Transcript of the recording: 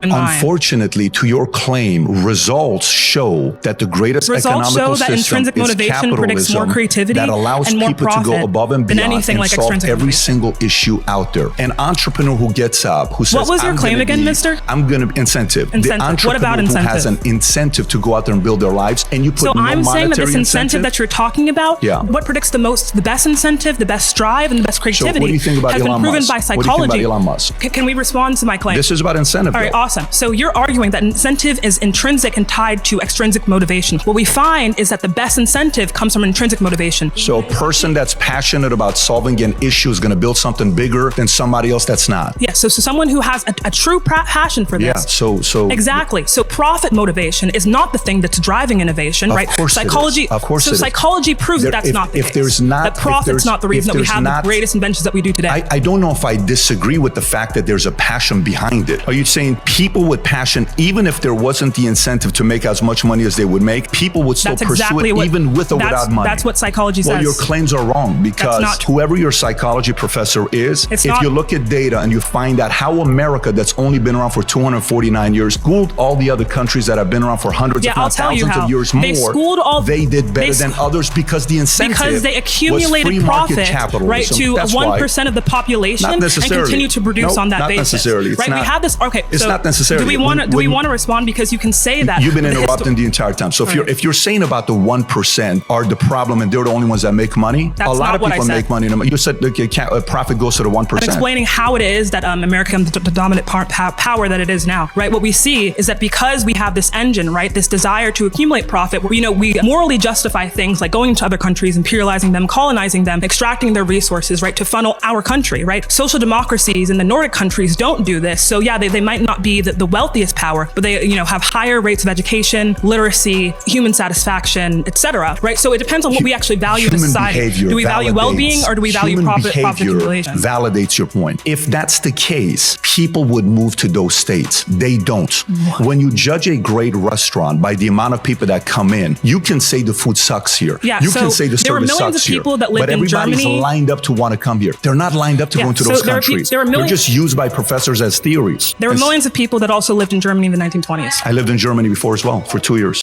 in mind. Unfortunately, to your claim, results show that the greatest Results economical show that system intrinsic is motivation predicts more capitalism creativity that allows and more people to go profit above and than beyond anything and like solve extrinsic every motivation. single issue out there. An entrepreneur who gets up, who says, What was your claim again, mister? I'm going to incentive. The Incentive. entrepreneur What about who incentive? has an incentive to go out there and build their lives, and you put So no I'm saying that monetary this incentive that you're talking about, Yeah. what predicts the best incentive, the best strive, and the best So creativity what do you think about has Elon been proven Musk? by What do you think psychology. about Elon Musk? Can we respond to my claim? This is about incentive. All right, though. awesome. So you're arguing that incentive is intrinsic and tied to extrinsic motivation. What we find is that the best incentive comes from intrinsic motivation. So a person that's passionate about solving an issue is going to build something bigger than somebody else that's not. Yeah, so someone who has a true passion for this. Yeah, so Exactly. So profit motivation is not the thing that's driving innovation, right? Of course it is. Psychology. Of course So it is. psychology proves that that's not the case. There's not, that profit's not the reason that we have the greatest inventions that we do today. I don't know if I disagree with the fact that there's a passion behind it. Are you saying people with passion, even if there wasn't the incentive to make as much money as they would make, people would still That's pursue exactly it what, even with or without money? That's what psychology Well, says. your claims are wrong because whoever your psychology professor is, if you look at data and you find out how America, that's only been around for 249 years, schooled all the other countries that have been around for hundreds, if not thousands of years more, they did better than others because the incentive because they accumulated was free market profit, capitalism. right, to 1% of the population and continue to produce on that not basis. Necessarily. Right? We have this. Okay, it's so not necessarily. Do we want to respond because you can say that you've been interrupting the entire time? So if you're saying about the 1% are the problem and they're the only ones that make money, that's a lot of people make money. You said profit goes to the 1%. I'm explaining how it is that America becomes the dominant power that it is now, right? What we see is that because we have this engine, right, this desire to accumulate profit, we morally justify things like going to other countries, imperializing them, colonizing them, extracting their resources, right, to funnel our country, right? Social democracies in the Nordic countries don't do this. So yeah, they might not be the wealthiest power, but they have higher rates of education, literacy, human satisfaction, etc. Right? So it depends on what we actually value in society. Do we value well-being or do we value profit accumulation? Validates your point. If that's the case, people would move to those states. They don't. When you judge a great restaurant by the amount of people that come in, you can say the food sucks here. Yeah, you can say the service sucks here. There were millions of people that lived in Germany. But everybody's lined up to want to come here. They're not lined up to go into those countries. They're just used by professors as theories. There were millions of people that also lived in Germany in the 1920s. I lived in Germany before as well for 2 years.